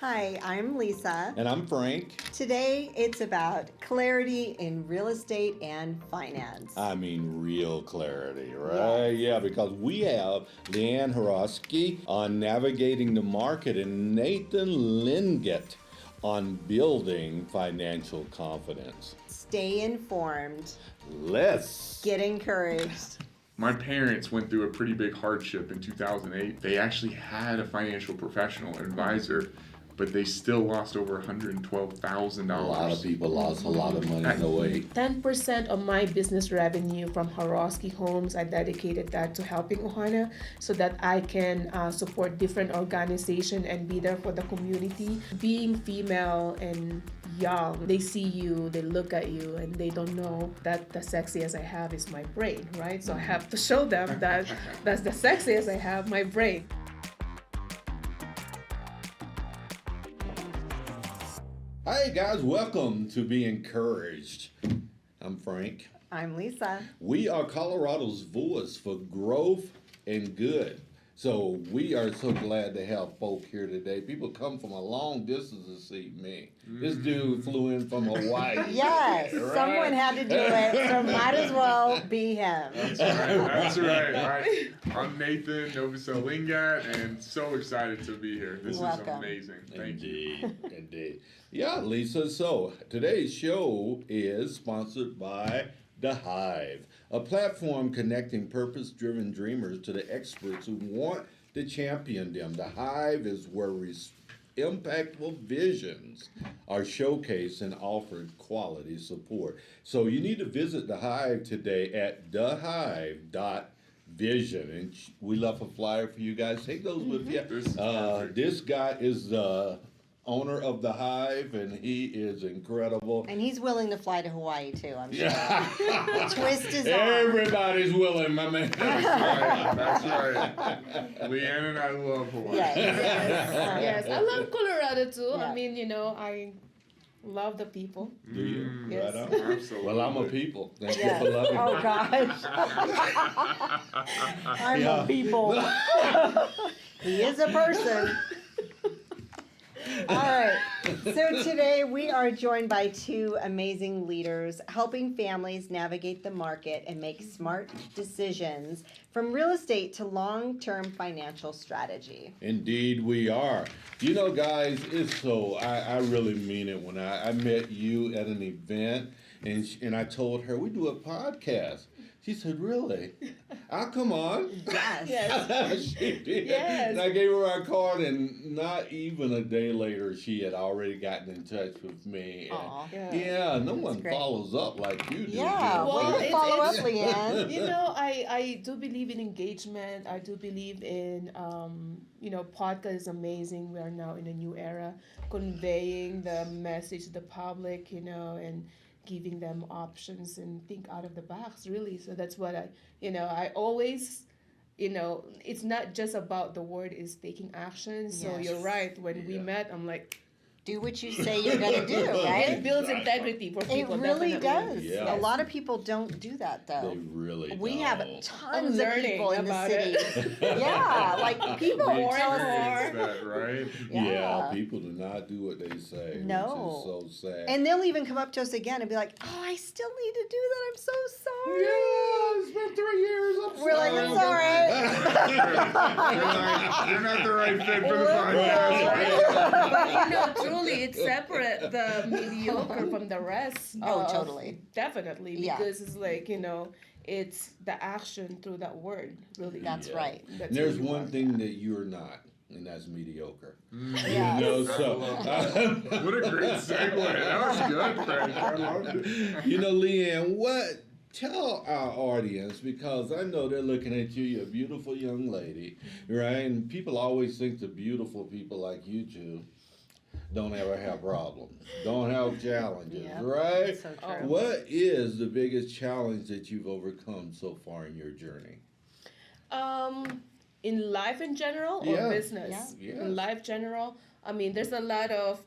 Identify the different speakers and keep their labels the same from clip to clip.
Speaker 1: Hi, I'm Lisa.
Speaker 2: And I'm Frank.
Speaker 1: Today it's about clarity in real estate and finance.
Speaker 2: I mean, real clarity, right?
Speaker 1: Yes.
Speaker 2: Yeah, because we have Leian Harosky on navigating the market and Nathan Lingat on building financial confidence.
Speaker 1: Stay informed.
Speaker 2: Let's
Speaker 1: Get encouraged.
Speaker 3: My parents went through a pretty big hardship in 2008. They actually had a financial professional advisor, but they still lost over $112,000.
Speaker 2: A lot of people lost a lot of money in the way.
Speaker 4: 10% of my business revenue from Harosky Homes, I dedicated that to helping Ohana so that I can support different organizations and be there for the community. Being female and young, they see you, they look at you, and they don't know that the sexiest I have is my brain, right? So I have to show them that that's the sexiest I have, my brain.
Speaker 2: Hey guys, welcome to Be Encouraged. I'm Frank.
Speaker 1: I'm Lisa.
Speaker 2: We are Colorado's voice for growth and good. So we are so glad to have folk here today. People come from a long distance to see me. This dude flew in from Hawaii.
Speaker 1: Yes,
Speaker 2: Right?
Speaker 1: someone had to do it, so might as well be him.
Speaker 3: That's right. I'm Nathan, Novosel-Lingat, and so excited to be here. This
Speaker 1: Welcome.
Speaker 3: is amazing. Thank you.
Speaker 2: Indeed. Yeah, Lisa. So today's show is sponsored by The Hive, a platform connecting purpose-driven dreamers to the experts who want to champion them. The Hive is where impactful visions are showcased and offered quality support. So you need to visit The Hive today at thehive.vision. And we left a flyer for you guys. Take those with you.
Speaker 3: This is perfect.
Speaker 2: This guy is the owner of The Hive, and he is incredible.
Speaker 1: And he's willing to fly to Hawaii too, I'm sure.
Speaker 2: Yeah.
Speaker 1: Twist his arm.
Speaker 2: Everybody's willing, my man.
Speaker 3: That's right. Leanne and I love Hawaii.
Speaker 1: Yes.
Speaker 4: Yes, I love Colorado too.
Speaker 1: Yeah.
Speaker 4: I mean, I love the people.
Speaker 2: Do you?
Speaker 4: Yes.
Speaker 2: Right on.
Speaker 3: Absolutely.
Speaker 2: Well, I'm a people. Thank
Speaker 1: Yeah.
Speaker 2: you for loving
Speaker 1: Oh
Speaker 2: me.
Speaker 1: gosh. I'm a people. He is a person. All right. So today we are joined by two amazing leaders helping families navigate the market and make smart decisions from real estate to long-term financial strategy.
Speaker 2: Indeed, we are. You know, guys, it's so, I really mean it. When I met you at an event and I told her, we do a podcast. She said, really? I'll come on.
Speaker 1: Yes.
Speaker 4: Yes.
Speaker 2: She did.
Speaker 4: Yes.
Speaker 2: And I gave her my card, and not even a day later, she had already gotten in touch with me. And
Speaker 1: Aw.
Speaker 2: yeah, no one
Speaker 1: great.
Speaker 2: follows up like you do.
Speaker 1: Yeah.
Speaker 2: do
Speaker 4: Well,
Speaker 1: Way
Speaker 2: they?
Speaker 1: to follow up,
Speaker 4: it's-
Speaker 1: Leanne.
Speaker 4: I do believe in engagement. I do believe in, podcast is amazing. We are now in a new era, conveying the message to the public, and giving them options and think out of the box, really. So that's what I always, it's not just about the word, it's taking action. So
Speaker 1: Yes.
Speaker 4: you're right. When we
Speaker 2: Yeah.
Speaker 4: met, I'm like,
Speaker 1: Do what you say you're going to do,
Speaker 4: it
Speaker 1: right?
Speaker 4: builds integrity for
Speaker 1: It
Speaker 4: people.
Speaker 1: really
Speaker 4: definitely.
Speaker 1: does.
Speaker 2: Yeah.
Speaker 1: A lot of people don't do that,
Speaker 2: They
Speaker 1: though.
Speaker 2: really
Speaker 1: We
Speaker 2: don't.
Speaker 1: have
Speaker 4: I'm
Speaker 1: tons of
Speaker 4: learning
Speaker 1: people in the
Speaker 4: about
Speaker 1: city.
Speaker 4: it.
Speaker 1: Yeah, like people
Speaker 3: We
Speaker 4: More
Speaker 1: tell
Speaker 4: and
Speaker 1: us.
Speaker 4: more.
Speaker 3: experience that, right?
Speaker 2: Yeah.
Speaker 1: Yeah.
Speaker 2: People do not do what they say.
Speaker 1: No.
Speaker 2: Which is so sad.
Speaker 1: And they'll even come up to us again and be like, "Oh, I still need to do that. I'm so sorry."
Speaker 2: yeah, it's been 3 years. I'm
Speaker 1: We're like,
Speaker 2: sorry.
Speaker 1: "It's all right."
Speaker 3: You're not the right fit for the
Speaker 4: Right.
Speaker 3: podcast.
Speaker 4: But truly, it's separate the mediocre from the rest.
Speaker 1: Oh, totally.
Speaker 4: Definitely,
Speaker 1: Yeah.
Speaker 4: because it's like it's the action through that word. Really,
Speaker 1: That's
Speaker 2: Yeah.
Speaker 1: right.
Speaker 4: That's
Speaker 2: And there's
Speaker 4: really
Speaker 2: one
Speaker 4: what-
Speaker 2: thing that you're not, and that's mediocre.
Speaker 1: Yes.
Speaker 2: You know,
Speaker 3: I
Speaker 2: so
Speaker 3: love that. What a great segue. That was good, Frank. I loved it.
Speaker 2: you know, Leanne, tell our audience, because I know they're looking at you, you're a beautiful young lady, right? And people always think the beautiful people like you two don't ever have problems, don't have challenges,
Speaker 1: Yep.
Speaker 2: right?
Speaker 1: So
Speaker 4: Oh.
Speaker 1: true.
Speaker 2: What is the biggest challenge that you've overcome so far in your journey?
Speaker 4: In life in general or
Speaker 2: Yeah.
Speaker 4: business?
Speaker 2: Yeah.
Speaker 4: In life general, I mean, there's a lot of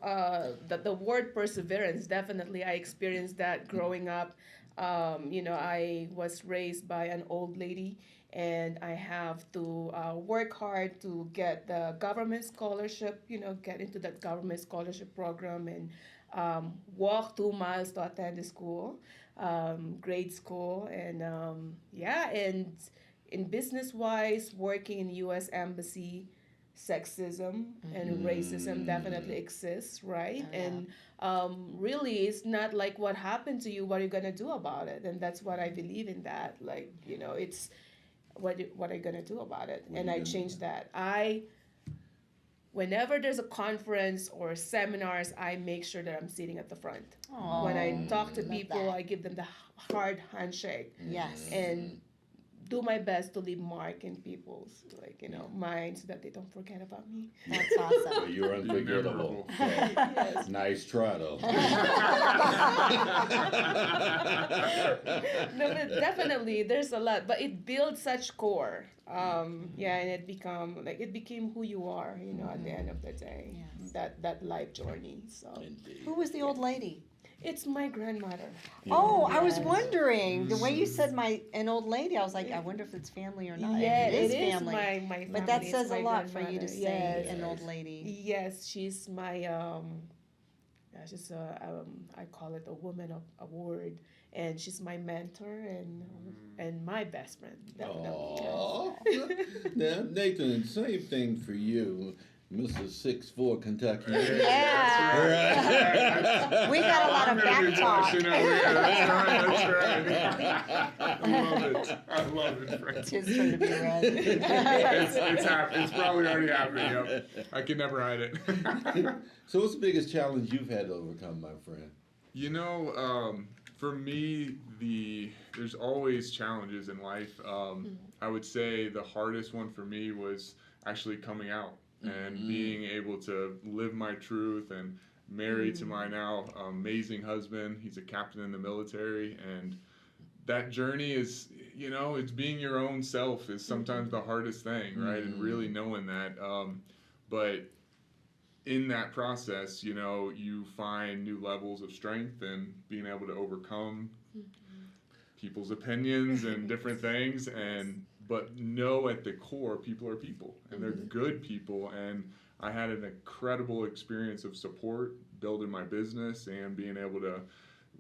Speaker 4: the word perseverance. Definitely, I experienced that growing up. I was raised by an old lady, and I have to work hard to get the government scholarship, get into that government scholarship program, and walk 2 miles to attend the school, grade school, and and in business wise, working in U.S. Embassy, sexism and racism definitely exists, right?
Speaker 1: Oh, yeah.
Speaker 4: And really, it's not like what happened to you, what are you gonna do about it? And that's what I believe in. That, like, it's what are you gonna do about it?
Speaker 2: What
Speaker 4: And
Speaker 2: are you
Speaker 4: I
Speaker 2: gonna
Speaker 4: changed
Speaker 2: do?
Speaker 4: that. Whenever there's a conference or seminars, I make sure that I'm sitting at the front.
Speaker 1: Aw,
Speaker 4: When I talk to
Speaker 1: love
Speaker 4: people,
Speaker 1: that.
Speaker 4: I give them the hard handshake
Speaker 1: Yes.
Speaker 4: and do my best to leave mark in people's minds so that they don't forget about me.
Speaker 1: That's awesome.
Speaker 2: Well, you're unforgettable.
Speaker 4: Yes.
Speaker 2: So, nice try, though.
Speaker 4: No, but definitely there's a lot, but it builds such core. And it became who you are, at the end of the day.
Speaker 1: Yes.
Speaker 4: That life journey. So
Speaker 2: Indeed.
Speaker 1: Who was the old lady?
Speaker 4: it's my grandmother.
Speaker 1: Oh, I was
Speaker 4: Yes.
Speaker 1: wondering. The way you said an old lady, I was like, I wonder if it's family or not.
Speaker 4: Yeah,
Speaker 1: it is
Speaker 4: it is
Speaker 1: family.
Speaker 4: my family.
Speaker 1: But that
Speaker 4: It's
Speaker 1: says a
Speaker 4: my
Speaker 1: lot for you to
Speaker 4: grandmother.
Speaker 1: say
Speaker 4: Yes.
Speaker 1: an old lady.
Speaker 4: Yes, she's my she's I call it a woman of award, and she's my mentor and my best friend. Definitely.
Speaker 2: Aw. Now, Nathan, same thing for you, Mrs. 6'4" Kentucky.
Speaker 1: Yeah.
Speaker 2: Right.
Speaker 1: We got a lot of back talk.
Speaker 3: That's right. I love it, Frank.
Speaker 1: It's his turn to be red.
Speaker 3: It's probably already happening. Yep. I can never hide it.
Speaker 2: So what's the biggest challenge you've had to overcome, my friend?
Speaker 3: For me, there's always challenges in life. I would say the hardest one for me was actually coming out and being able to live my truth and married to my now amazing husband. He's a captain in the military, and that journey is, it's being your own self is sometimes the hardest thing, right? And really knowing that. But in that process, you find new levels of strength and being able to overcome people's opinions and different things, but know at the core people are people and they're good people. And I had an incredible experience of support building my business and being able to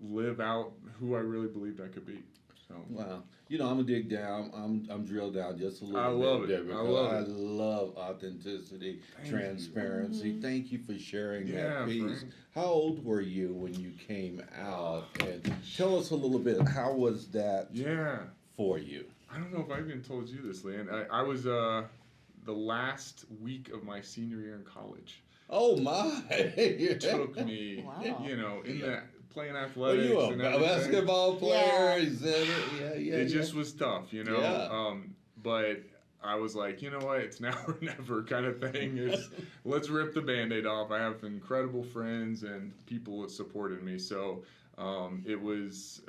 Speaker 3: live out who I really believed I could be. So
Speaker 2: Wow. I'm gonna dig down. I'm drilled down just a little
Speaker 3: I
Speaker 2: bit.
Speaker 3: love it.
Speaker 2: there
Speaker 3: I
Speaker 2: because
Speaker 3: love
Speaker 2: I
Speaker 3: it.
Speaker 2: love authenticity,
Speaker 3: Thank you.
Speaker 2: transparency. Thank you for sharing
Speaker 3: Yeah,
Speaker 2: that piece.
Speaker 3: Frank.
Speaker 2: How old were you when you came out? And tell us a little bit. How was that
Speaker 3: yeah.
Speaker 2: for you?
Speaker 3: I don't know if I even told you this, Leian. I was the last week of my senior year in college.
Speaker 2: Oh my!
Speaker 3: It took me,
Speaker 1: Wow.
Speaker 3: in that playing
Speaker 2: Were
Speaker 3: athletics
Speaker 2: you a
Speaker 3: and everything.
Speaker 2: basketball player?
Speaker 1: Yeah.
Speaker 2: Is that it? Yeah.
Speaker 3: It just was tough,
Speaker 2: Yeah.
Speaker 3: But I was like, you know what? It's now or never kind of thing. Let's rip the Band-Aid off. I have incredible friends and people that supported me. So it was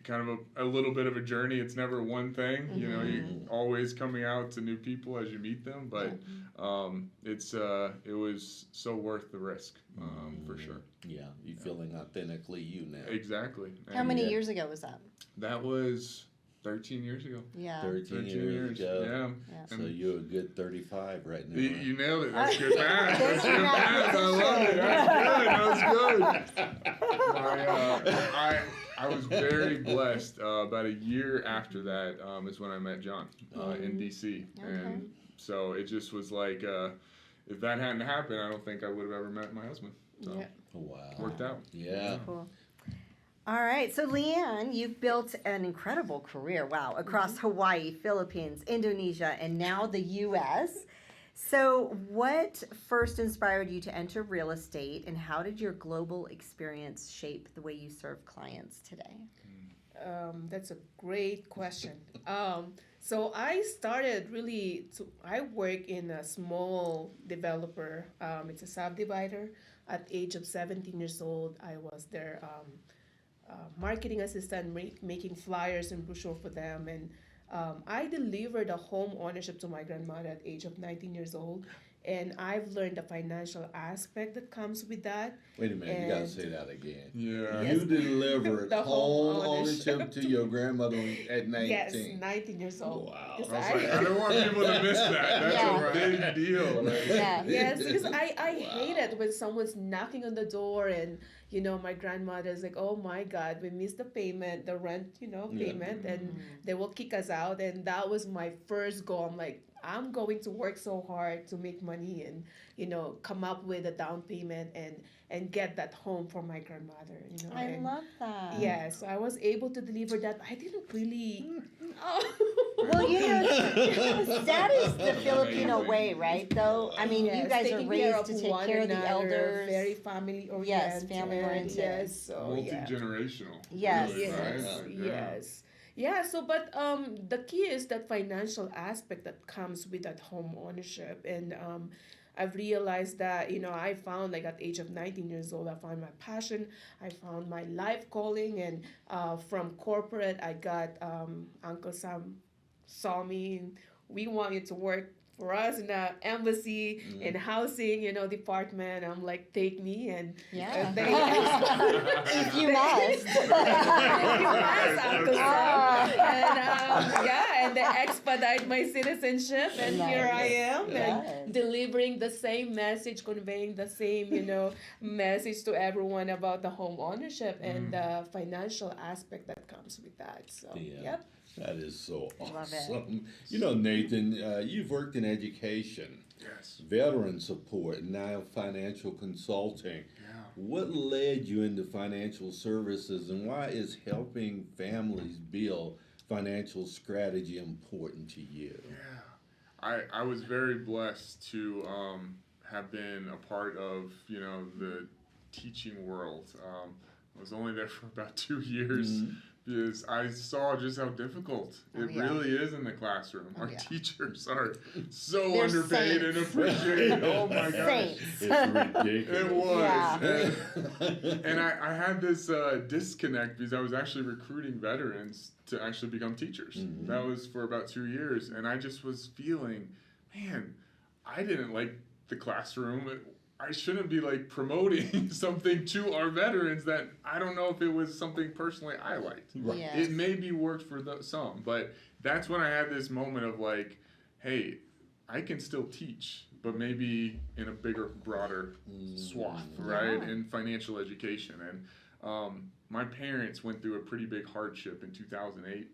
Speaker 3: kind of a little bit of a journey. It's never one thing. You're always coming out to new people as you meet them. But it was so worth the risk, for sure.
Speaker 2: Yeah, you feeling authentically you now.
Speaker 3: Exactly.
Speaker 1: How
Speaker 3: And
Speaker 1: many years ago was that?
Speaker 3: That was 13 years ago.
Speaker 1: Yeah.
Speaker 2: 13 years ago.
Speaker 1: Yeah.
Speaker 2: So you're a good 35 right now.
Speaker 3: You nailed it. That's good math. That's
Speaker 1: Thank
Speaker 3: good
Speaker 1: you,
Speaker 3: math. I love it. That's good. I was very blessed. About a year after that is when I met John in D.C. And so it just was like, if that hadn't happened, I don't think I would have ever met my husband. So
Speaker 4: Yeah.
Speaker 2: Wow.
Speaker 3: worked out.
Speaker 2: Yeah.
Speaker 1: Cool. All right, so Leian, you've built an incredible career, wow, across Hawaii, Philippines, Indonesia, and now the U.S. So what first inspired you to enter real estate, and how did your global experience shape the way you serve clients today?
Speaker 4: That's a great question. So I started I work in a small developer. It's a subdivider. At the age of 17 years old, I was their marketing assistant, making flyers and brochure for them. And I delivered a home ownership to my grandmother at the age of 19 years old. And I've learned the financial aspect that comes with that.
Speaker 2: Wait a minute, you gotta
Speaker 4: And-
Speaker 2: say that again.
Speaker 3: Yeah.
Speaker 4: Yes.
Speaker 2: You delivered
Speaker 4: The
Speaker 2: home
Speaker 4: home
Speaker 2: ownership
Speaker 4: ownership.
Speaker 2: to your grandmother at 19.
Speaker 4: Yes, 19 years old.
Speaker 2: Wow.
Speaker 4: Yes,
Speaker 3: I was like, I don't want people to miss that. That's
Speaker 1: Yeah.
Speaker 3: a big deal. Like,
Speaker 1: Yeah.
Speaker 4: Yes, because I
Speaker 2: Wow.
Speaker 4: hate it when someone's knocking on the door and, you know, my grandmother's like, oh my God, we missed the payment, the rent, you know,
Speaker 2: Yeah.
Speaker 4: payment, and they will kick us out. And that was my first goal. I'm like, I'm going to work so hard to make money and, you know, come up with a down payment and get that home for my grandmother, you know.
Speaker 1: I
Speaker 4: and
Speaker 1: love that.
Speaker 4: yeah, so I was able to deliver that. I didn't really.
Speaker 1: Well, you know, that is the Filipino
Speaker 3: Amazing.
Speaker 1: way, right? Though, I mean, you
Speaker 4: Yes,
Speaker 1: guys are
Speaker 4: taking
Speaker 1: raised to take
Speaker 4: one
Speaker 1: care of the
Speaker 4: another,
Speaker 1: elders.
Speaker 4: Very family oriented.
Speaker 1: Yes, family oriented.
Speaker 4: Yes, so yeah.
Speaker 3: multi-generational.
Speaker 1: Yes.
Speaker 3: really,
Speaker 4: Yes,
Speaker 3: right? Like,
Speaker 4: yes. Yeah, so but the key is that financial aspect that comes with that home ownership. And I've realized that, you know, I found like at the age of 19 years old, I found my passion, I found my life calling, and from corporate, I got Uncle Sam saw me, and we want you to work for us in the embassy in housing, you know, department. I'm like, take me, and
Speaker 1: Yeah.
Speaker 4: they
Speaker 1: If you must.
Speaker 4: Yes, Uncle Sam.
Speaker 1: Ah.
Speaker 4: And yeah, and they expedite my citizenship, and here I am,
Speaker 1: Yes.
Speaker 4: and delivering the same message, conveying the same, you know, message to everyone about the home ownership and the financial aspect that comes with that. So,
Speaker 2: Yeah.
Speaker 4: yep.
Speaker 2: That is so
Speaker 1: Love it.
Speaker 2: awesome. You know, Nathan, you've worked in education,
Speaker 3: Yes.
Speaker 2: veteran support, and now financial consulting.
Speaker 3: Yeah.
Speaker 2: What led you into financial services, and why is helping families build financial strategy important to you?
Speaker 3: Yeah. I was very blessed to have been a part of, you know, the teaching world. I was only there for about 2 years. Because I saw just how difficult it
Speaker 1: yeah.
Speaker 3: really is in the classroom. Our
Speaker 1: yeah.
Speaker 3: teachers are so
Speaker 1: They're
Speaker 3: underpaid and
Speaker 1: saints.
Speaker 3: appreciated. Oh my gosh.
Speaker 1: Saints.
Speaker 2: It's ridiculous.
Speaker 3: It was.
Speaker 1: Yeah.
Speaker 3: And I had this disconnect because I was actually recruiting veterans to actually become teachers. That was for about 2 years. And I just was feeling, man, I didn't like the classroom. I shouldn't be like promoting something to our veterans that I don't know if it was something personally I liked.
Speaker 2: Right.
Speaker 1: Yes.
Speaker 3: It maybe worked for some, but that's when I had this moment of like, hey, I can still teach, but maybe in a bigger, broader swath, right?
Speaker 1: Yeah.
Speaker 3: In financial education. And my parents went through a pretty big hardship in 2008.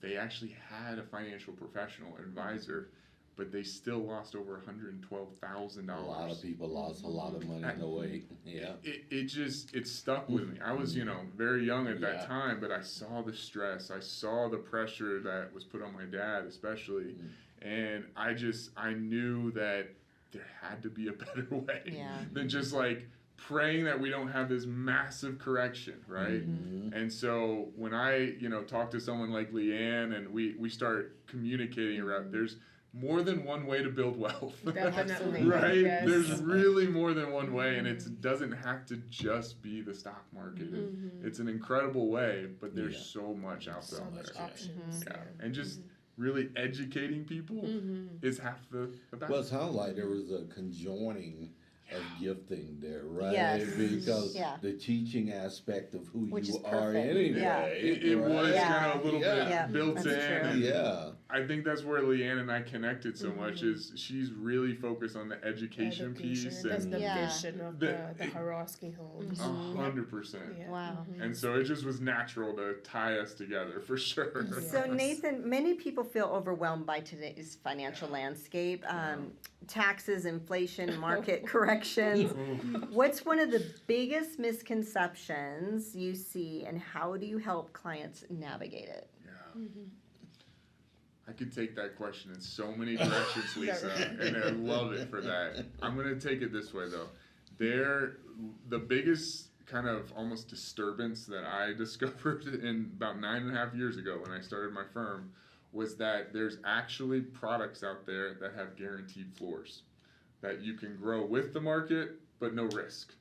Speaker 3: They actually had a financial professional advisor, but they still lost over $112,000.
Speaker 2: A lot of people lost a lot of money in 08. Yeah.
Speaker 3: It stuck with me. I was, you know, very young at
Speaker 2: Yeah.
Speaker 3: that time, but I saw the stress. I saw the pressure that was put on my dad, especially. And I knew that there had to be a better way
Speaker 1: Yeah.
Speaker 3: than just like praying that we don't have this massive correction, right? And so when I, you know, talk to someone like Leian and we start communicating around, there's more than one way to build wealth.
Speaker 4: Definitely.
Speaker 3: Right?
Speaker 4: Yes.
Speaker 3: There's really more than one way, and it doesn't have to just be the stock market. It's an incredible way, but there's
Speaker 2: Yeah.
Speaker 3: so much out
Speaker 4: So
Speaker 3: there.
Speaker 4: much options.
Speaker 3: Yeah. And just really educating people is half the battle.
Speaker 2: Well, it sounds like there was a conjoining of gifting there, right?
Speaker 1: Yes.
Speaker 2: Because
Speaker 1: Yeah.
Speaker 2: the teaching aspect of who
Speaker 1: Which
Speaker 2: you
Speaker 1: is
Speaker 2: are
Speaker 1: perfect.
Speaker 2: anyway.
Speaker 1: Yeah.
Speaker 3: It
Speaker 2: right?
Speaker 3: was
Speaker 1: Yeah.
Speaker 3: kind of a little
Speaker 1: Yeah.
Speaker 3: bit built
Speaker 1: That's
Speaker 3: in.
Speaker 1: true.
Speaker 3: And
Speaker 2: Yeah.
Speaker 3: I think that's where Leian and I connected so much is she's really focused on the education piece.
Speaker 4: That's
Speaker 3: And
Speaker 4: the
Speaker 1: Yeah.
Speaker 4: vision of
Speaker 3: The-
Speaker 4: the Harosky Homes.
Speaker 3: 100%.
Speaker 4: Yeah.
Speaker 1: Wow.
Speaker 3: And so it just was natural to tie us together for sure.
Speaker 1: So Nathan, many people feel overwhelmed by today's financial landscape, taxes, inflation, market corrections. What's one of the biggest misconceptions you see, and how do you help clients navigate it?
Speaker 3: Yeah. I could take that question in so many directions, Lisa, and I love it for that. I'm going to take it this way, though. The biggest kind of almost disturbance that I discovered in about 9.5 years ago when I started my firm was that there's actually products out there that have guaranteed floors, that you can grow with the market, but no risk.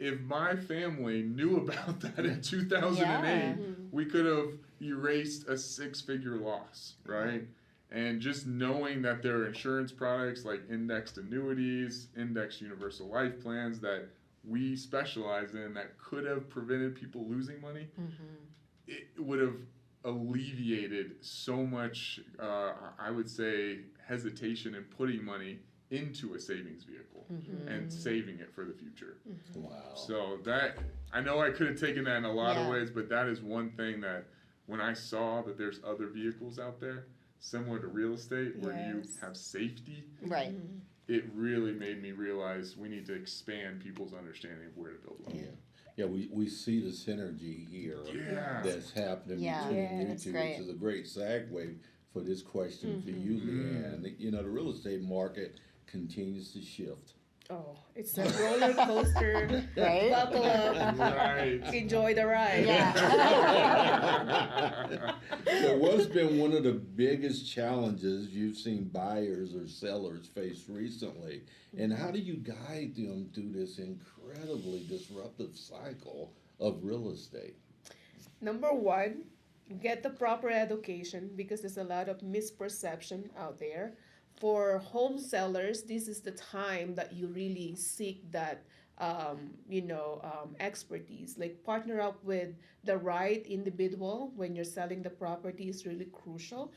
Speaker 3: If my family knew about that in 2008,
Speaker 1: Yeah.
Speaker 3: we could have erased a 6-figure loss, right? And just knowing that there are insurance products like indexed annuities, indexed universal life plans that we specialize in that could have prevented people losing money, it would have alleviated so much, I would say, hesitation in putting money into a savings vehicle and saving it for the future.
Speaker 2: Wow.
Speaker 3: So that, I know I could have taken that in a lot of
Speaker 1: Yeah.
Speaker 3: ways, but that is one thing that when I saw that there's other vehicles out there similar to real estate where you
Speaker 4: Yes.
Speaker 3: have safety,
Speaker 1: Right.
Speaker 3: it really made me realize we need to expand people's understanding of where to build wealth.
Speaker 2: Yeah, we see the synergy here
Speaker 3: Yeah.
Speaker 2: that's happening
Speaker 1: Yeah.
Speaker 2: between
Speaker 4: Yeah,
Speaker 2: you
Speaker 1: that's
Speaker 2: two,
Speaker 1: great.
Speaker 2: which is a great segue for this question for you, Leanne. You know, the real estate market continues to shift.
Speaker 4: Oh, it's a roller coaster.
Speaker 1: Right?
Speaker 4: Buckle up.
Speaker 3: Right.
Speaker 4: Enjoy the ride.
Speaker 2: So what's been one of the biggest challenges you've seen buyers or sellers face recently? And how do you guide them through this incredibly disruptive cycle of real estate?
Speaker 4: Number one, get the proper education because there's a lot of misperception out there. For home sellers, this is the time that you really seek that expertise. Like partner up with the right individual when you're selling the property is really crucial.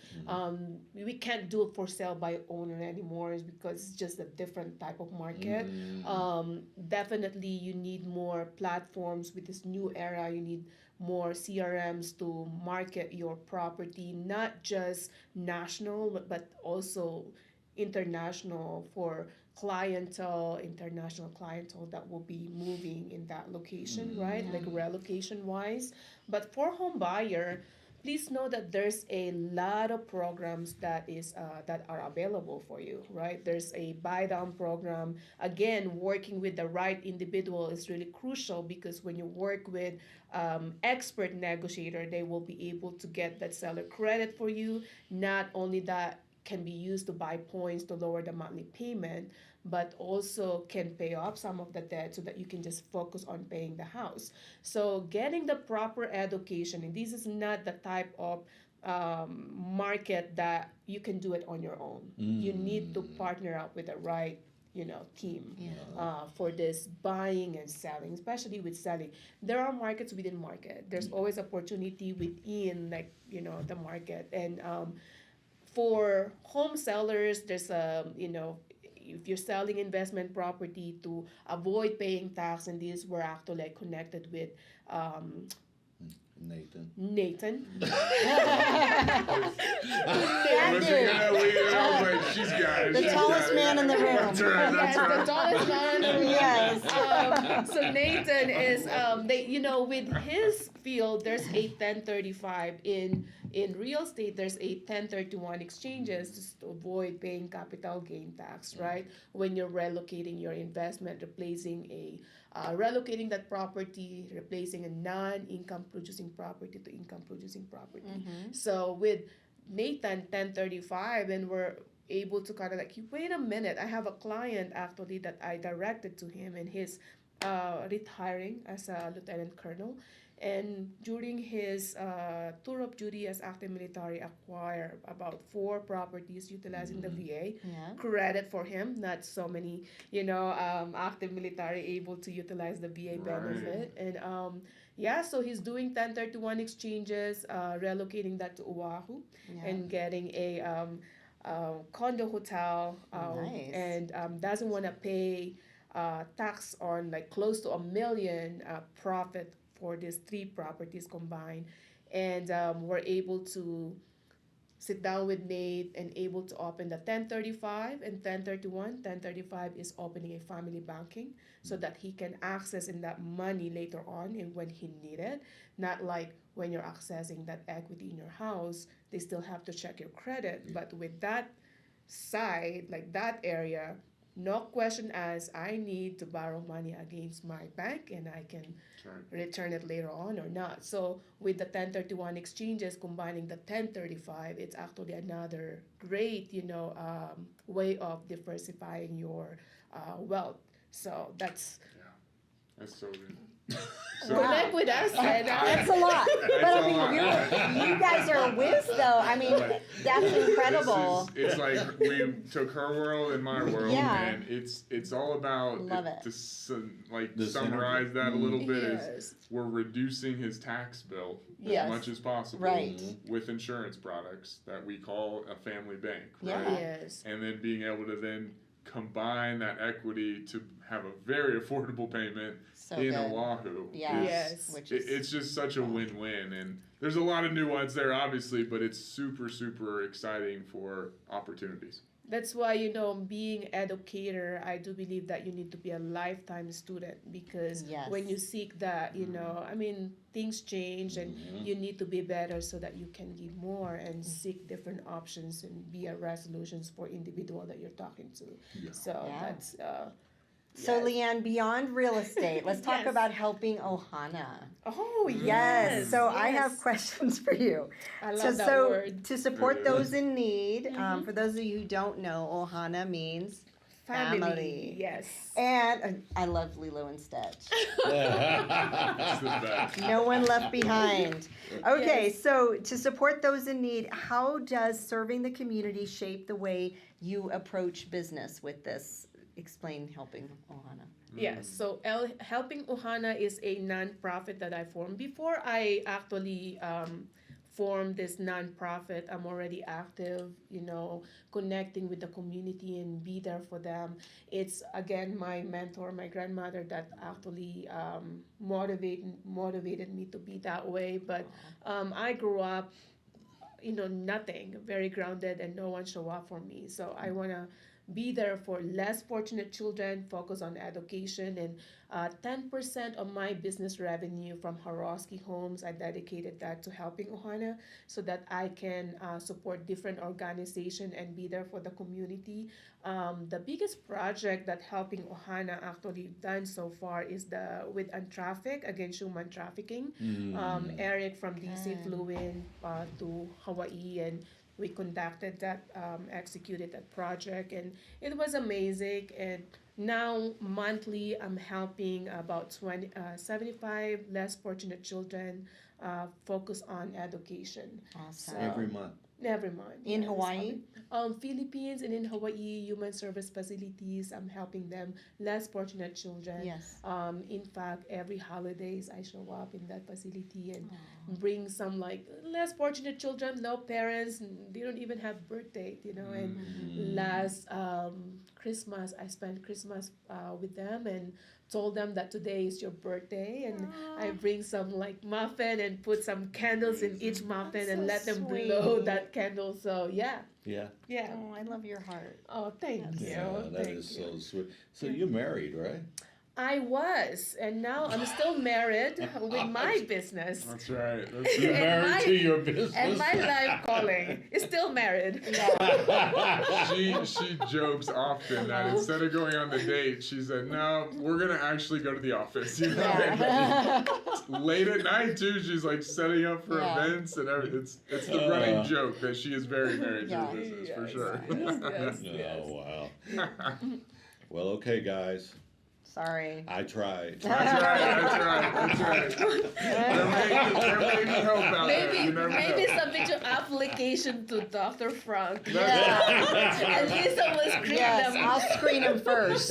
Speaker 4: We can't do it for sale by owner anymore because it's just a different type of market. Definitely you need more platforms with this new era. You need more CRMs to market your property, not just national, but also international for international clientele that will be moving in that location, right? Like relocation wise. But for home buyer, please know that there's a lot of programs that are available for you, right? There's a buy down program. Again, working with the right individual is really crucial because when you work with expert negotiator, they will be able to get that seller credit for you. Not only that can be used to buy points to lower the monthly payment, but also can pay off some of the debt so that you can just focus on paying the house. So getting the proper education, and this is not the type of market that you can do it on your own. You need to partner up with the right team for this buying and selling, especially with selling. There are markets within market. There's always opportunity within the market. And for home sellers, there's if you're selling investment property to avoid paying tax, and these were actually connected with
Speaker 2: Nathan.
Speaker 3: She's got it.
Speaker 1: The
Speaker 3: She's
Speaker 1: tallest
Speaker 3: got it.
Speaker 1: man in the room.
Speaker 3: That's right.
Speaker 4: Yes,
Speaker 3: That's right.
Speaker 4: the tallest man in the room.
Speaker 1: Yes.
Speaker 4: So Nathan is with his field, there's a 1035 in real estate. There's a 1031 exchanges just to avoid paying capital gain tax, right? When you're relocating your investment, relocating that property, replacing a non-income producing property to income producing property. So with Nathan 1035, and we're able to kind of wait a minute, I have a client actually that I directed to him, and he's retiring as a lieutenant colonel. And during his tour of duty as active military, acquired about 4 properties utilizing the VA. Credit for him, not so many, active military able to utilize the VA benefit. And so he's doing 1031 exchanges, relocating that to Oahu, and getting a condo hotel,
Speaker 1: Nice.
Speaker 4: and doesn't want to pay tax on close to $1 million profit for these 3 properties combined. And we're able to sit down with Nate and able to open the 1035 and 1031. 1035 is opening a family banking so that he can access in that money later on and when he need it. Not like when you're accessing that equity in your house, they still have to check your credit. But with that side, that area, no question asked, I need to borrow money against my bank and I can return it later on or not. So with the 1031 exchanges combining the 1035, it's actually another great, way of diversifying your wealth. So that's
Speaker 3: That's so good.
Speaker 4: Connect with us. And,
Speaker 1: That's a lot. But I mean, you guys are a whiz, though. I mean, that's incredible.
Speaker 3: It's like we took her world and my world,
Speaker 1: Yeah.
Speaker 3: and it's all about
Speaker 1: Love it.
Speaker 3: to
Speaker 2: The
Speaker 3: summarize
Speaker 2: synergy.
Speaker 3: that a little bit
Speaker 4: Yes.
Speaker 3: is we're reducing his tax bill
Speaker 1: Yes.
Speaker 3: as much as possible
Speaker 1: Right.
Speaker 3: with insurance products that we call a family bank, right?
Speaker 1: Yeah.
Speaker 4: Yes.
Speaker 3: And then being able to then combine that equity to have a very affordable payment
Speaker 1: So
Speaker 3: in
Speaker 1: good.
Speaker 3: Oahu.
Speaker 1: Yeah.
Speaker 4: Yes.
Speaker 1: Which is,
Speaker 3: It's just such a win-win, and there's a lot of nuance there, obviously, but it's super, super exciting for opportunities.
Speaker 4: That's why, being educator, I do believe that you need to be a lifetime student, because
Speaker 1: Yes.
Speaker 4: when you seek that, I mean, things change and you need to be better so that you can give more and seek different options and be a resolutions for individual that you're talking to.
Speaker 2: Yeah.
Speaker 4: So
Speaker 1: Yeah.
Speaker 4: that's
Speaker 1: So,
Speaker 4: yes.
Speaker 1: Leanne, beyond real estate, let's talk
Speaker 4: Yes.
Speaker 1: about helping Ohana.
Speaker 4: Oh
Speaker 1: Yes.
Speaker 4: yes.
Speaker 1: So I have
Speaker 4: yes.
Speaker 1: questions for you.
Speaker 4: I love
Speaker 1: So,
Speaker 4: that
Speaker 1: so
Speaker 4: word.
Speaker 1: to support
Speaker 3: Yeah.
Speaker 1: those in need, for those of you who don't know, Ohana means family.
Speaker 4: Yes.
Speaker 1: and I love Lilo and Stitch.
Speaker 3: It's the best.
Speaker 1: No one left behind. Okay, so to support those in need, how does serving the community shape the way you approach business with this? Explain Helping Ohana.
Speaker 4: Yes, so Helping Ohana is a nonprofit that I formed. Before I actually formed this nonprofit, I'm already active, connecting with the community and be there for them. It's, again, my mentor, my grandmother, that actually motivated me to be that way. But I grew up, nothing, very grounded, and no one show up for me. So I want to be there for less fortunate children, focus on education, and 10% of my business revenue from Harosky Homes, I dedicated that to Helping Ohana so that I can support different organizations and be there for the community. The biggest project that Helping Ohana actually done so far is with Untraffic, against human trafficking. Eric from DC flew in to Hawaii, and we conducted that, executed that project, and it was amazing. And now monthly, I'm helping about 75 less fortunate children focus on education.
Speaker 1: Awesome.
Speaker 2: Every month.
Speaker 4: Every month.
Speaker 1: In
Speaker 4: yes.
Speaker 1: Hawaii?
Speaker 4: Philippines and in Hawaii, human service facilities. I'm helping them, less fortunate children.
Speaker 1: Yes.
Speaker 4: In fact, every holidays I show up in that facility and bring some less fortunate children, no parents, they don't even have birth date, And last Christmas, I spent Christmas with them and told them that today is your birthday, and I bring some muffin and put some candles in each muffin and let them blow
Speaker 1: sweet.
Speaker 4: that candle. So yeah.
Speaker 1: Oh, I love your heart.
Speaker 4: Oh, thank you.
Speaker 2: Yeah, that
Speaker 4: Thank
Speaker 2: is
Speaker 4: you.
Speaker 2: so sweet. So you're married, right?
Speaker 4: I was, and now I'm still married with my business.
Speaker 3: That's right.
Speaker 2: You're
Speaker 4: And
Speaker 2: married
Speaker 4: my-
Speaker 2: to your business.
Speaker 4: And my life calling is still married.
Speaker 3: She jokes often that instead of going on the date, she said, "No, we're gonna actually go to the office."
Speaker 1: Yeah.
Speaker 3: Late at night too. She's setting up for
Speaker 1: Yeah.
Speaker 3: events and everything. It's the running joke that she is very married to
Speaker 1: Yeah.
Speaker 3: her business for
Speaker 4: Yes,
Speaker 3: sure.
Speaker 4: yes,
Speaker 2: Oh,
Speaker 4: yes.
Speaker 2: wow. Well, okay, guys.
Speaker 1: Sorry.
Speaker 2: I tried.
Speaker 3: That's right. There may be hope out there. You never
Speaker 4: Maybe
Speaker 3: know.
Speaker 4: submit your application to Dr. Frank.
Speaker 1: Yeah.
Speaker 4: At least I will screen
Speaker 1: Yes,
Speaker 4: them.
Speaker 1: I'll screen them first.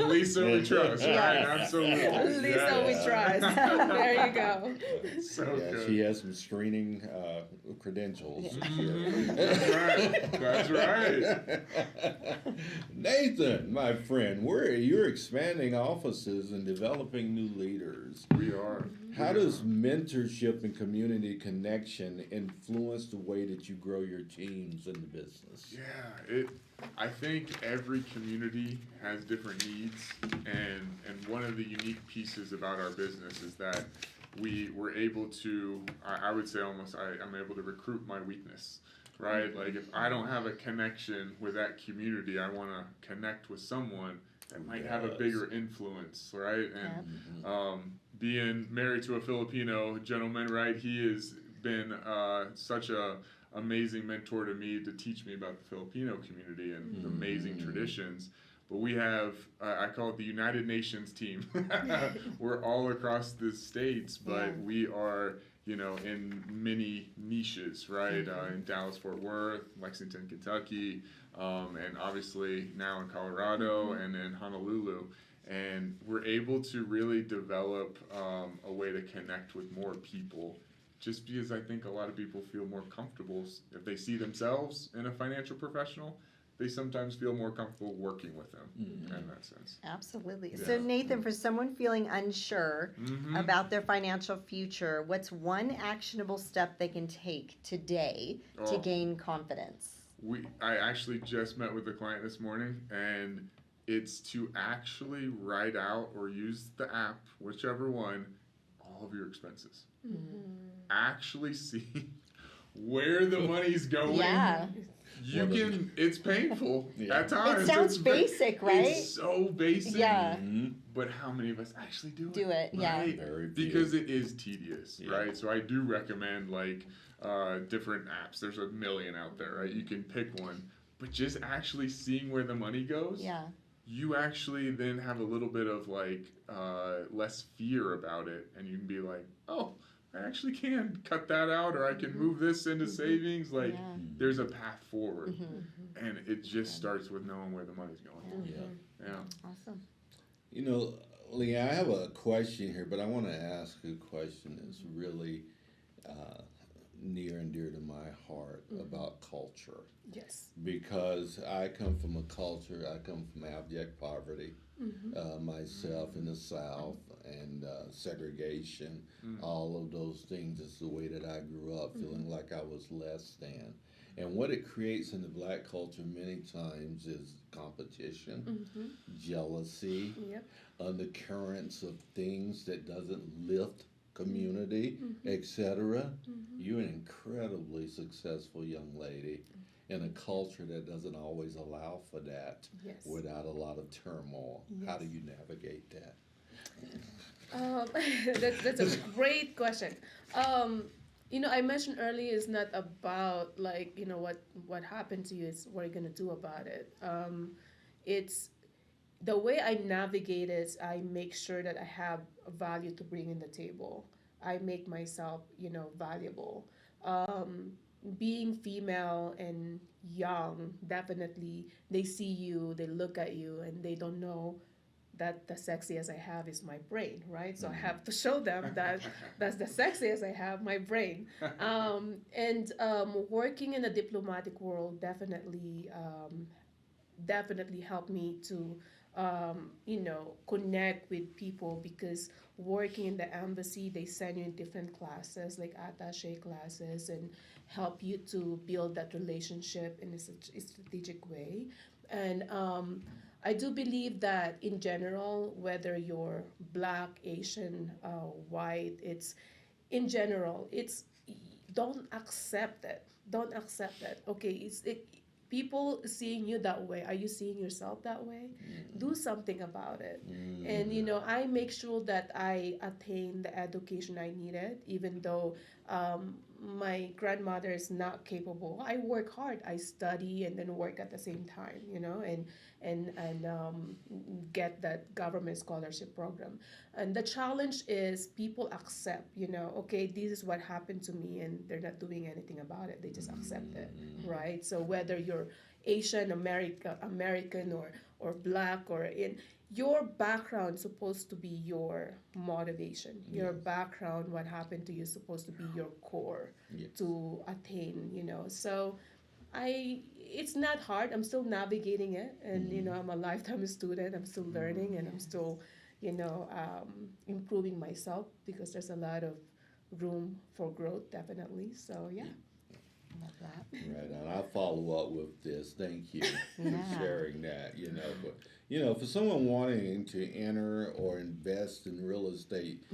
Speaker 3: Lisa we trust, right?
Speaker 1: Yes.
Speaker 3: Absolutely.
Speaker 4: Lisa, we
Speaker 3: Yes.
Speaker 4: trust. There you go.
Speaker 3: So
Speaker 2: Yeah,
Speaker 3: good.
Speaker 2: she has some screening credentials.
Speaker 3: That's right. That's right.
Speaker 2: Nathan, my friend, you're expanding offices and developing new leaders.
Speaker 3: We are.
Speaker 2: How does mentorship and community connection influence the way that you grow your teams in the business?
Speaker 3: Yeah, I think every community has different needs, and one of the unique pieces about our business is that we were able to, I would say almost, I'm able to recruit my weakness, right? Like if I don't have a connection with that community, I want to connect with someone that might have a bigger influence, right? And being married to a Filipino gentleman, right, he has been such a amazing mentor to me to teach me about the Filipino community and the amazing traditions. but we have, I call it the United Nations team. We're all across the states, but we are, in many niches, right? In Dallas, Fort Worth, Lexington, Kentucky, and obviously now in Colorado and in Honolulu. And we're able to really develop a way to connect with more people, just because I think a lot of people feel more comfortable if they see themselves in a financial professional. They sometimes feel more comfortable working with them in that sense.
Speaker 1: Absolutely.
Speaker 3: Yeah.
Speaker 1: So Nathan, for someone feeling unsure about their financial future, what's one actionable step they can take today to gain confidence?
Speaker 3: I actually just met with a client this morning, and it's to actually write out or use the app, whichever one, all of your expenses. Actually see where the money's going.
Speaker 1: Yeah.
Speaker 3: You can, it's painful at times.
Speaker 1: It sounds basic, right?
Speaker 3: It's so basic.
Speaker 1: Yeah.
Speaker 3: But how many of us actually do it?
Speaker 1: Do it, yeah.
Speaker 3: Right?
Speaker 2: Very few.
Speaker 3: Because it is tedious, right? So I do recommend different apps. There's a million out there, right? You can pick one. But just actually seeing where the money goes, you actually then have a little bit of less fear about it, and you can be like, oh, I actually can cut that out, or I can move this into savings. There's a path forward, and it just starts with knowing where the money's going. Yeah.
Speaker 1: Awesome.
Speaker 2: Leanne, I have a question here, but I want to ask a question that's really near and dear to my heart about culture.
Speaker 4: Yes.
Speaker 2: Because I come from a culture, I come from abject poverty myself in the South, and segregation, all of those things is the way that I grew up, feeling like I was less than. And what it creates in the black culture many times is competition, jealousy, undercurrents of things that doesn't lift community, etc. You're an incredibly successful young lady in a culture that doesn't always allow for that without a lot of turmoil. How do you navigate that?
Speaker 4: That's a great question. I mentioned earlier it's not about what happened to you, it's what you're gonna do about it. It's the way I navigate is I make sure that I have a value to bring in the table. I make myself, valuable. Being female and young, definitely they see you, they look at you, and they don't know that the sexiest I have is my brain, right? So I have to show them that that's the sexiest I have, my brain. Working in the diplomatic world definitely helped me to connect with people, because working in the embassy, they send you in different classes, like attaché classes, and help you to build that relationship in a strategic way. And I do believe that in general, whether you're Black, Asian, white, don't accept it. Don't accept it. Okay, people seeing you that way. Are you seeing yourself that way? Do something about it. And I make sure that I attain the education I needed, even though my grandmother is not capable. I work hard. I study and then work at the same time, and get that government scholarship program. And the challenge is people accept, okay, this is what happened to me, and they're not doing anything about it. They just accept it, right? So whether you're Asian, American, or Black, or your background is supposed to be your motivation. Your background, what happened to you, is supposed to be your core to attain, So it's not hard. I'm still navigating it, and I'm a lifetime student. I'm still learning, and I'm still, improving myself, because there's a lot of room for growth, definitely. So
Speaker 1: Love that.
Speaker 2: Right, and I'll follow up with this. Thank you for sharing that. But for someone wanting to enter or invest in real estate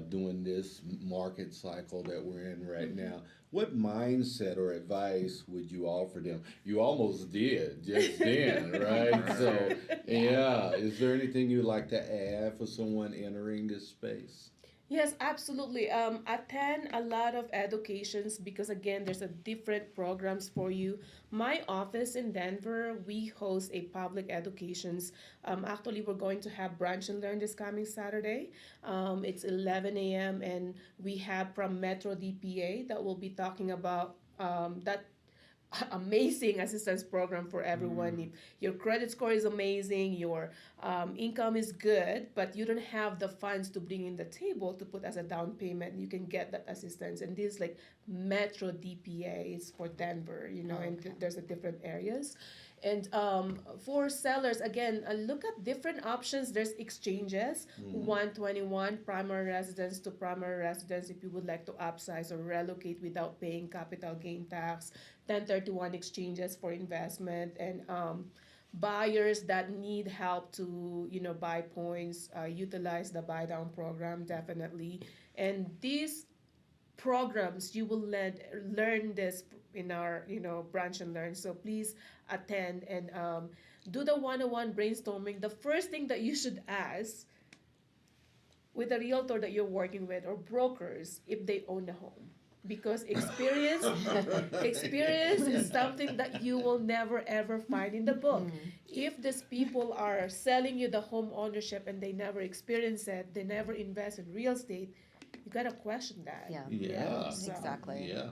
Speaker 2: during this market cycle that we're in right now, what mindset or advice would you offer them? You almost did just then, right? So, is there anything you'd like to add for someone entering this space?
Speaker 4: Yes, absolutely. Attend a lot of educations because again, there's a different programs for you. My office in Denver, we host a public educations. Actually, we're going to have brunch and learn this coming Saturday. It's 11 a.m. and we have from Metro DPA that will be talking about that amazing assistance program for everyone. If your credit score is amazing, your income is good, but you don't have the funds to bring in the table to put as a down payment, you can get that assistance. And this like Metro DPA is for Denver, and there's a different areas. And for sellers, again, look at different options. There's exchanges, 121 primary residence to primary residence if you would like to upsize or relocate without paying capital gain tax, 1031 exchanges for investment, and buyers that need help to buy points, utilize the buy down program definitely. And these programs you will learn this in our branch and learn, so please attend and do the one-on-one brainstorming. The first thing that you should ask with a realtor that you're working with or brokers if they own a home, because experience is something that you will never ever find in the book. If these people are selling you the home ownership and they never experience it, they never invest in real estate, you gotta question that.
Speaker 2: Yeah.
Speaker 4: So,
Speaker 1: Exactly.
Speaker 4: yeah.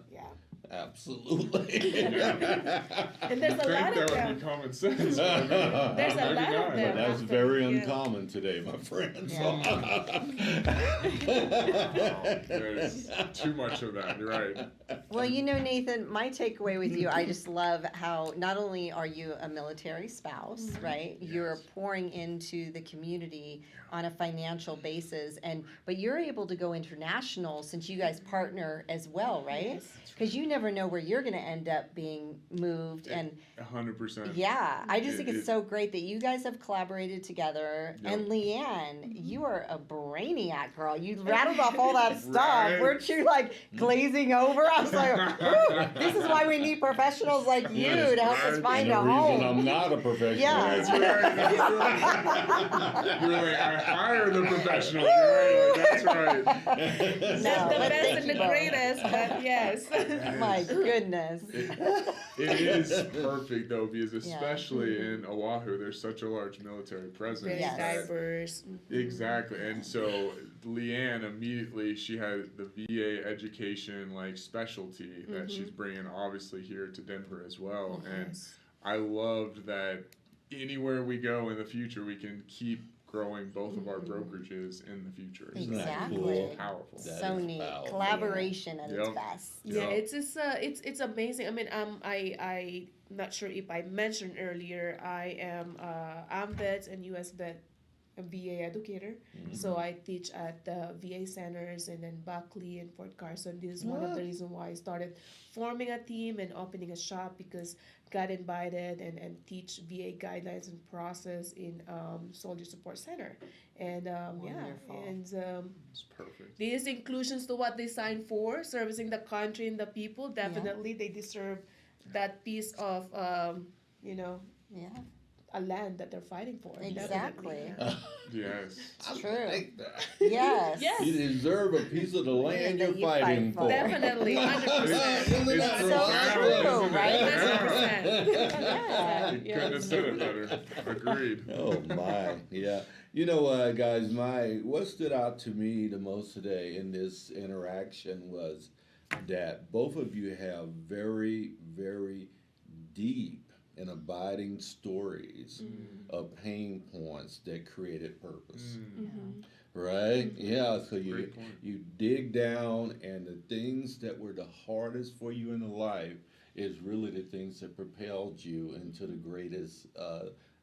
Speaker 2: Absolutely.
Speaker 4: And there's a lot of
Speaker 3: that would
Speaker 4: them.
Speaker 3: be common sense.
Speaker 4: There's a lot of them.
Speaker 2: That's very
Speaker 4: Yeah.
Speaker 2: uncommon today, my friends.
Speaker 3: There's too much of that. You're right.
Speaker 1: Well, Nathan, my takeaway with you, I just love how not only are you a military spouse, right? You're pouring into the community on a financial basis, but you're able to go international since you guys partner as well, right? Because you never know where you're going to end up being moved, and
Speaker 3: 100%.
Speaker 1: yeah, I just think it's so great that you guys have collaborated together.
Speaker 3: Yep.
Speaker 1: And Leian, you are a brainiac, girl. You rattled off all that stuff.
Speaker 3: Right.
Speaker 1: Weren't you like glazing over? I was like, "Whew, this is why we need professionals like you
Speaker 3: Yes,
Speaker 1: to help us
Speaker 3: right.
Speaker 1: find
Speaker 2: The
Speaker 1: a
Speaker 2: reason
Speaker 1: home.
Speaker 2: I'm not a professional.
Speaker 1: Yeah.
Speaker 3: That's right. You're like, I hire the professional. You're right. Like, that's right.
Speaker 1: No,
Speaker 4: Not the
Speaker 1: but
Speaker 4: best
Speaker 1: thank
Speaker 4: and
Speaker 1: you
Speaker 4: the
Speaker 1: both.
Speaker 4: greatest, but yes.
Speaker 1: My goodness.
Speaker 3: It is perfect though, because especially in Oahu, there's such a large military presence.
Speaker 4: Very
Speaker 1: Yes.
Speaker 3: that-
Speaker 4: diverse.
Speaker 3: Exactly, and so Leian immediately, she had the VA education like specialty that she's bringing obviously here to Denver as well, and I loved that anywhere we go in the future we can keep growing both of our brokerages in the future. So
Speaker 1: Exactly.
Speaker 3: that's powerful.
Speaker 2: That
Speaker 1: So
Speaker 2: is
Speaker 1: neat.
Speaker 2: powerful.
Speaker 1: Collaboration at its
Speaker 3: Yep.
Speaker 1: best.
Speaker 4: Yeah,
Speaker 3: Yeah.
Speaker 4: it's amazing. I mean, I'm not sure if I mentioned earlier, I am AMVET and US Vet a VA educator. So I teach at the VA centers and then Buckley and Fort Carson. This is one of the reasons why I started forming a team and opening a shop, because got invited and teach VA guidelines and process in Soldier Support Center. And
Speaker 1: Wonderful.
Speaker 3: It's perfect.
Speaker 4: these inclusions to what they signed for, servicing the country and the people, definitely they deserve that piece of,
Speaker 1: Yeah,
Speaker 4: a land that they're fighting for.
Speaker 1: exactly.
Speaker 4: Definitely.
Speaker 3: Yes.
Speaker 2: I
Speaker 1: True.
Speaker 2: like that.
Speaker 1: Yes.
Speaker 4: Yes.
Speaker 2: You deserve a piece of the land
Speaker 1: That
Speaker 2: you're
Speaker 1: you fight
Speaker 2: fighting
Speaker 1: for.
Speaker 2: for.
Speaker 4: Definitely, 100%.
Speaker 3: It's
Speaker 1: So
Speaker 3: profound,
Speaker 1: true,
Speaker 3: isn't it?
Speaker 1: right?
Speaker 4: 100%.
Speaker 1: Yeah.
Speaker 3: You couldn't have said it better. Agreed.
Speaker 2: Oh my, yeah. Guys, what stood out to me the most today in this interaction was that both of you have very, very deep and abiding stories of pain points that created purpose. Right? Yeah. So
Speaker 3: Great point.
Speaker 2: you dig down, and the things that were the hardest for you in the life is really the things that propelled you into the greatest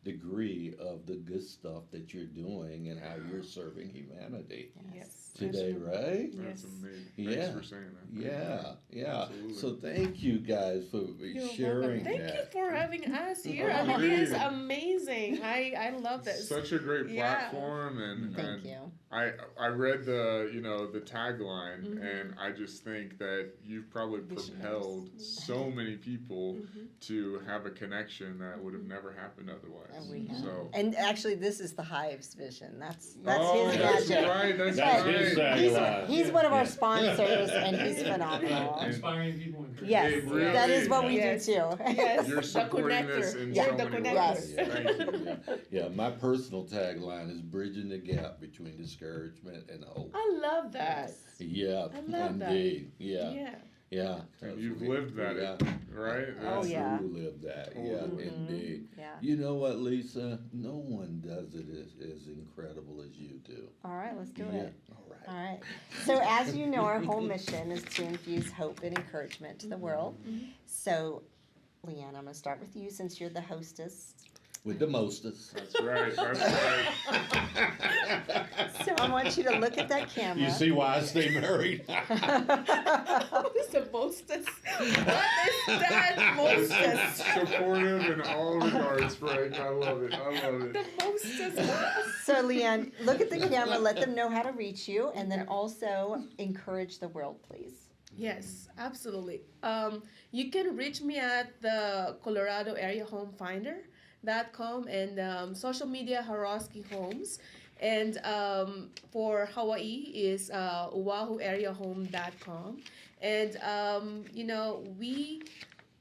Speaker 2: degree of the good stuff that you're doing and how you're serving humanity
Speaker 4: Yes.
Speaker 2: today, right?
Speaker 3: That's
Speaker 4: Yes.
Speaker 3: amazing.
Speaker 2: Yeah.
Speaker 3: Thanks for saying that.
Speaker 2: Yeah.
Speaker 3: Absolutely.
Speaker 2: So thank you guys for
Speaker 4: You're
Speaker 2: sharing
Speaker 4: welcome. Thank
Speaker 2: that.
Speaker 4: you for having us here.
Speaker 3: Oh,
Speaker 4: I mean, it is
Speaker 3: great.
Speaker 4: amazing. I love this.
Speaker 3: Such a great
Speaker 4: Yeah.
Speaker 3: platform, and
Speaker 1: Thank you.
Speaker 3: I read the tagline,
Speaker 4: Mm-hmm.
Speaker 3: and I just think that you've probably
Speaker 4: Visionaries.
Speaker 3: propelled so many people to have a connection that would have never happened otherwise.
Speaker 1: And we have.
Speaker 3: So.
Speaker 1: And actually, this is the Hive's vision. That's
Speaker 3: Oh,
Speaker 1: his
Speaker 3: that's
Speaker 1: magic.
Speaker 3: right. That's
Speaker 2: That's
Speaker 3: right.
Speaker 2: his tagline.
Speaker 1: He's one of our
Speaker 2: Yeah.
Speaker 1: sponsors, and he's phenomenal.
Speaker 5: Inspiring people. Encouraging
Speaker 1: Yes,
Speaker 3: It really
Speaker 1: that is what we
Speaker 4: Yes.
Speaker 1: do too.
Speaker 4: Yes,
Speaker 3: You're
Speaker 4: the
Speaker 3: supporting this
Speaker 4: connector.
Speaker 3: in
Speaker 4: You're
Speaker 3: so
Speaker 4: the
Speaker 3: many
Speaker 4: connector.
Speaker 3: ways.
Speaker 1: Yes.
Speaker 3: Thank you.
Speaker 2: Yeah, my personal tagline is bridging the gap between discouragement and hope.
Speaker 4: I love that.
Speaker 2: Yeah,
Speaker 4: I love that.
Speaker 2: indeed. Yeah,
Speaker 4: Yeah.
Speaker 2: yeah.
Speaker 3: And you've lived that,
Speaker 2: Yeah.
Speaker 3: right?
Speaker 1: Oh,
Speaker 2: I
Speaker 1: yeah.
Speaker 2: do live that.
Speaker 3: Oh,
Speaker 2: Yeah,
Speaker 3: mhm.
Speaker 2: indeed.
Speaker 1: Yeah.
Speaker 2: You know what, Lisa? No one does it as incredible as you do.
Speaker 1: All right, let's do
Speaker 2: Yeah.
Speaker 1: it.
Speaker 2: All right.
Speaker 1: All right. So, as you know, our whole mission is to infuse hope and encouragement to the world. So, Leanne, I'm going to start with you since you're the hostess.
Speaker 2: With the mostest.
Speaker 3: That's right. That's right.
Speaker 1: So, I want you to look at that camera.
Speaker 2: You see why I stay married?
Speaker 4: What is the mostest? What is that mostest?
Speaker 3: Supportive in all regards, Frank. I love it. I love it.
Speaker 4: The mostest.
Speaker 1: So, Leanne, look at the camera, let them know how to reach you, and then also encourage the world, please.
Speaker 4: Yes, absolutely. You can reach me at the Colorado Area Home Finder.com and social media Harosky Homes. And for Hawaii is oahuareahome.com. And, we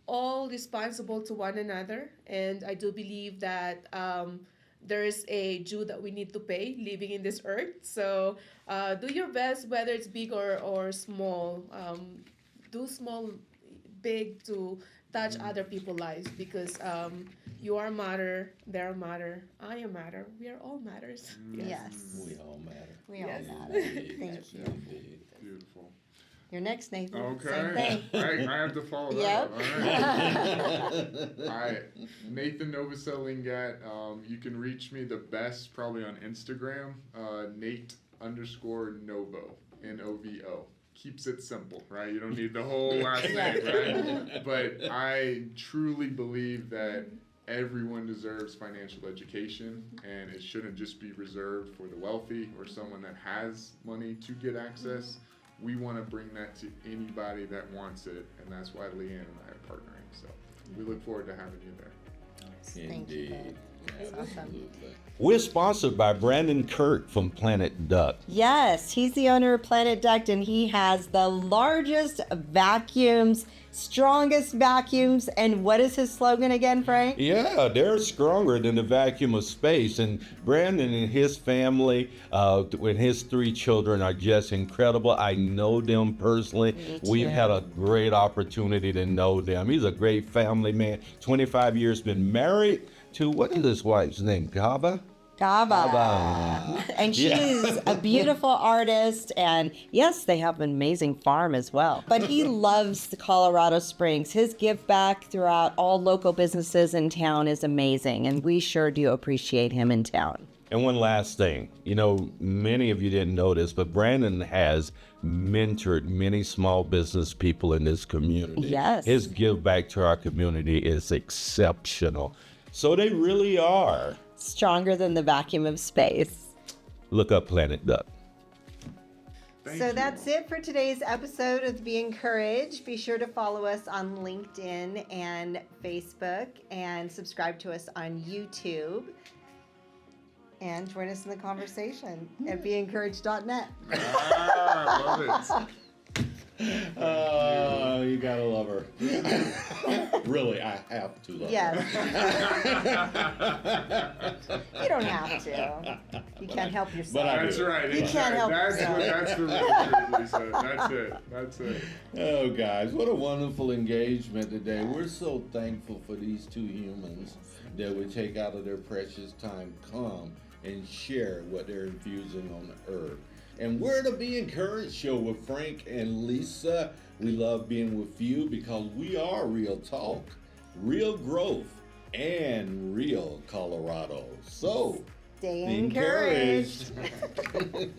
Speaker 4: all responsible to one another. And I do believe that there is a due that we need to pay living in this earth. So do your best, whether it's big or small. Do small, big to touch other people's lives because you are matter, they're matter, I am matter, we are all matters.
Speaker 1: Yes.
Speaker 2: We all matter.
Speaker 1: We all
Speaker 4: Yes.
Speaker 1: matter. Thank you.
Speaker 2: Indeed.
Speaker 3: Beautiful.
Speaker 1: You're next, Nathan.
Speaker 3: Okay.
Speaker 1: Same thing.
Speaker 3: I have to follow
Speaker 1: Yep.
Speaker 3: that up. All right. Nathan Novosel-Lingat. You can reach me the best probably on Instagram. Nate_Novo. Novo. Keeps it simple, right? You don't need the whole last name, right? But I truly believe that everyone deserves financial education, and it shouldn't just be reserved for the wealthy or someone that has money to get access. We want to bring that to anybody that wants it, and that's why Leanne and I are partnering. So we look forward to having you there.
Speaker 1: Thank you, babe. That's awesome.
Speaker 2: Absolutely.
Speaker 6: We're sponsored by Brandon Kirk from Planet Duck.
Speaker 1: Yes, he's the owner of Planet Duct, and he has the largest vacuums, strongest vacuums. And what is his slogan again, Frank?
Speaker 6: Yeah, they're stronger than the vacuum of space. And Brandon and his family, with his 3 children, are just incredible. I know them personally. We've had a great opportunity to know them. He's a great family man. 25 years, been married to, what is his wife's name? Gaba?
Speaker 1: Gaba. And she's a beautiful artist, and yes, they have an amazing farm as well. But he loves the Colorado Springs. His give back throughout all local businesses in town is amazing, and we sure do appreciate him in town.
Speaker 6: And one last thing, many of you didn't know this, but Brandon has mentored many small business people in this community.
Speaker 1: Yes.
Speaker 6: His give back to our community is exceptional. So they really are.
Speaker 1: Stronger than the vacuum of space.
Speaker 6: Look up Planet Duck.
Speaker 3: Thank
Speaker 1: So
Speaker 3: you.
Speaker 1: that's it for today's episode of Be Encouraged. Be sure to follow us on LinkedIn and Facebook and subscribe to us on YouTube. And join us in the conversation at beencouraged.net.
Speaker 3: I love it.
Speaker 2: Oh, you gotta love her. Really, I have to love
Speaker 1: Yes.
Speaker 2: her.
Speaker 1: You don't have to. You can't help yourself.
Speaker 2: But I
Speaker 3: That's
Speaker 2: do.
Speaker 3: right.
Speaker 1: You can't help
Speaker 3: That's
Speaker 1: yourself.
Speaker 3: that's the real truth, Lisa. That's it. That's it.
Speaker 2: Oh, guys, what a wonderful engagement today. We're so thankful for these 2 humans that would take out of their precious time, come and share what they're infusing on the earth. And we're the Be Encouraged show with Frank and Lisa. We love being with you because we are real talk, real growth, and real Colorado. So,
Speaker 1: Stay
Speaker 2: be
Speaker 1: encouraged.
Speaker 3: Thank you.